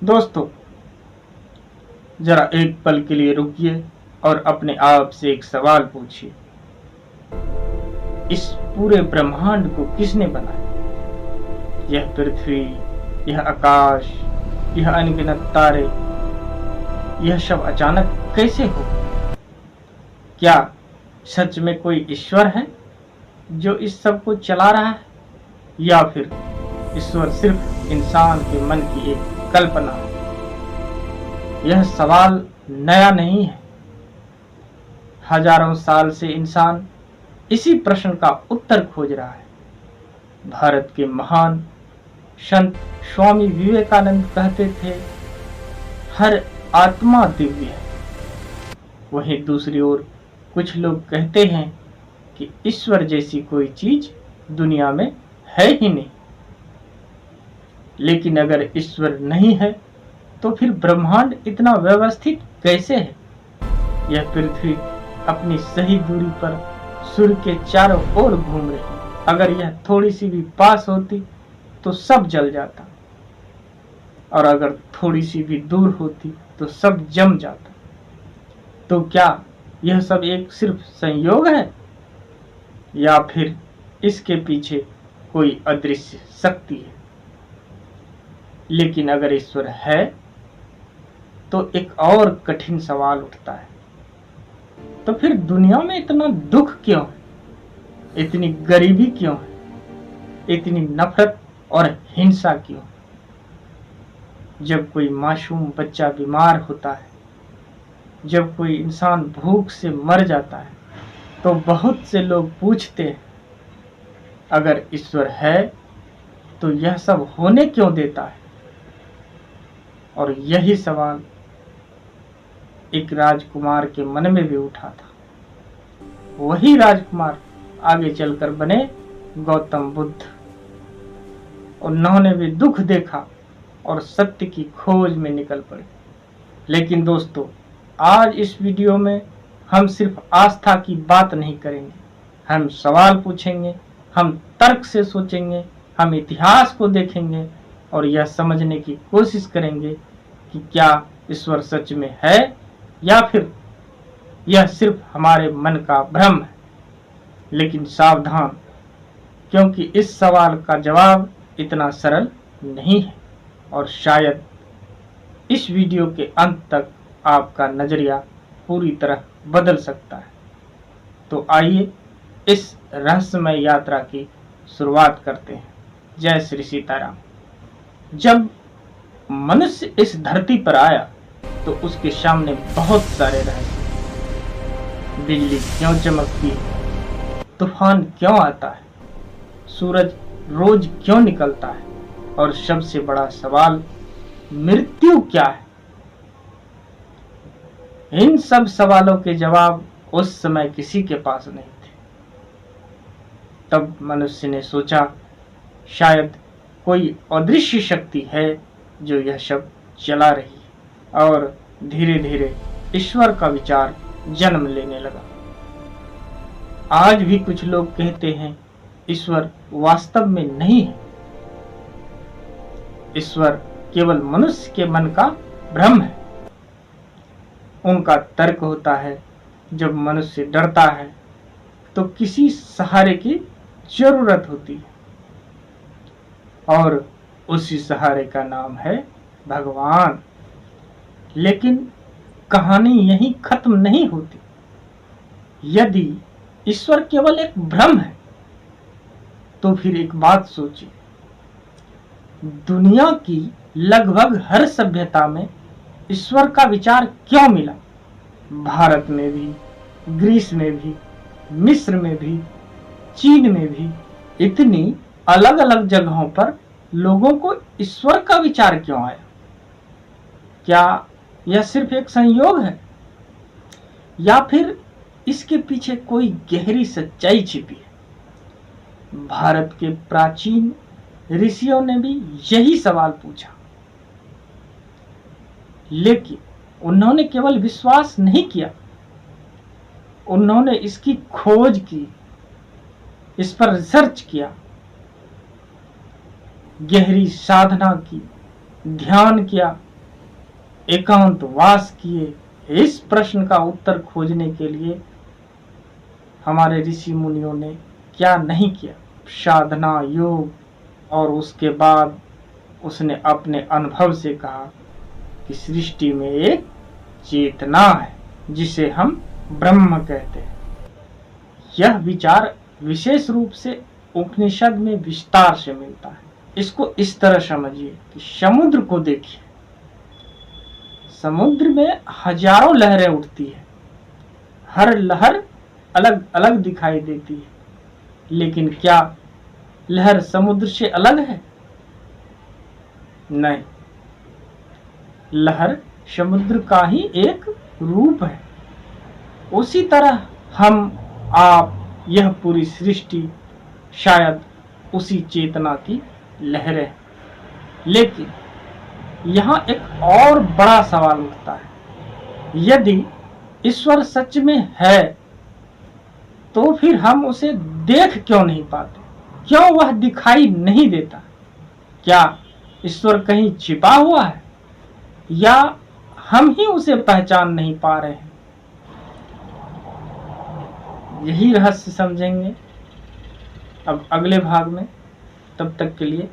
दोस्तों, जरा एक पल के लिए रुकिए और अपने आप से एक सवाल पूछिए। इस पूरे ब्रह्मांड को किसने बनाया? यह पृथ्वी, यह आकाश, यह अनगिनत तारे, यह सब अचानक कैसे हो? क्या सच में कोई ईश्वर है जो इस सब को चला रहा है, या फिर ईश्वर सिर्फ इंसान के मन की एक कल्पना है? यह सवाल नया नहीं है। हजारों साल से इंसान इसी प्रश्न का उत्तर खोज रहा है। भारत के महान संत स्वामी विवेकानंद कहते थे, हर आत्मा दिव्य है। वहीं दूसरी ओर कुछ लोग कहते हैं कि ईश्वर जैसी कोई चीज दुनिया में है ही नहीं। लेकिन अगर ईश्वर नहीं है तो फिर ब्रह्मांड इतना व्यवस्थित कैसे है? यह पृथ्वी अपनी सही दूरी पर सूर्य के चारों ओर घूम रही है। अगर यह थोड़ी सी भी पास होती तो सब जल जाता, और अगर थोड़ी सी भी दूर होती तो सब जम जाता। तो क्या यह सब एक सिर्फ संयोग है, या फिर इसके पीछे कोई अदृश्य शक्ति है? लेकिन अगर ईश्वर है तो एक और कठिन सवाल उठता है, तो फिर दुनिया में इतना दुख क्यों है? इतनी गरीबी क्यों है? इतनी नफरत और हिंसा क्यों? जब कोई मासूम बच्चा बीमार होता है, जब कोई इंसान भूख से मर जाता है, तो बहुत से लोग पूछते हैं, अगर ईश्वर है तो यह सब होने क्यों देता है? और यही सवाल एक राजकुमार के मन में भी उठा था। वही राजकुमार आगे चलकर बने गौतम बुद्ध। उन्होंने भी दुख देखा और सत्य की खोज में निकल पड़े। लेकिन दोस्तों, आज इस वीडियो में हम सिर्फ आस्था की बात नहीं करेंगे। हम सवाल पूछेंगे, हम तर्क से सोचेंगे, हम इतिहास को देखेंगे और यह समझने की कोशिश करेंगे कि क्या ईश्वर सच में है, या फिर यह सिर्फ हमारे मन का भ्रम है। लेकिन सावधान, क्योंकि इस सवाल का जवाब इतना सरल नहीं है, और शायद इस वीडियो के अंत तक आपका नजरिया पूरी तरह बदल सकता है। तो आइए इस रहस्यमय यात्रा की शुरुआत करते हैं। जय श्री सीताराम। जब मनुष्य इस धरती पर आया तो उसके सामने बहुत सारे रहस्य। बिजली क्यों चमकती है? तूफान क्यों आता है? सूरज रोज क्यों निकलता है? और सबसे बड़ा सवाल, मृत्यु क्या है? इन सब सवालों के जवाब उस समय किसी के पास नहीं थे। तब मनुष्य ने सोचा, शायद कोई अदृश्य शक्ति है जो यह सब चला रही है। और धीरे धीरे ईश्वर का विचार जन्म लेने लगा। आज भी कुछ लोग कहते हैं ईश्वर वास्तव में नहीं है। ईश्वर केवल मनुष्य के मन का भ्रम है। उनका तर्क होता है, जब मनुष्य डरता है तो किसी सहारे की जरूरत होती है, और उसी सहारे का नाम है भगवान। लेकिन कहानी यहीं खत्म नहीं होती। यदि ईश्वर केवल एक भ्रम है तो फिर एक बात सोचिए, दुनिया की लगभग हर सभ्यता में ईश्वर का विचार क्यों मिला? भारत में भी, ग्रीस में भी, मिस्र में भी, चीन में भी, इतनी अलग अलग जगहों पर लोगों को ईश्वर का विचार क्यों आया? क्या यह सिर्फ एक संयोग है, या फिर इसके पीछे कोई गहरी सच्चाई छिपी है? भारत के प्राचीन ऋषियों ने भी यही सवाल पूछा, लेकिन उन्होंने केवल विश्वास नहीं किया, उन्होंने इसकी खोज की, इस पर रिसर्च किया, गहरी साधना की, ध्यान किया एकांतवास किए। इस प्रश्न का उत्तर खोजने के लिए हमारे ऋषि मुनियों ने क्या नहीं किया, साधना, योग, और उसके बाद उसने अपने अनुभव से कहा कि सृष्टि में एक चेतना है जिसे हम ब्रह्म कहते हैं। यह विचार विशेष रूप से उपनिषद में विस्तार से मिलता है। इसको इस तरह समझिए कि समुद्र को देखिए, समुद्र में हजारों लहरें उठती है, हर लहर अलग अलग दिखाई देती है, लेकिन क्या लहर समुद्र से अलग है? नहीं, लहर समुद्र का ही एक रूप है। उसी तरह हम, आप, यह पूरी सृष्टि शायद उसी चेतना की लहरें। लेकिन यहाँ एक और बड़ा सवाल उठता है, यदि ईश्वर सच में है तो फिर हम उसे देख क्यों नहीं पाते? क्यों वह दिखाई नहीं देता? क्या ईश्वर कहीं छिपा हुआ है या हम ही उसे पहचान नहीं पा रहे हैं? यही रहस्य समझेंगे अब अगले भाग में। तब तक के लिए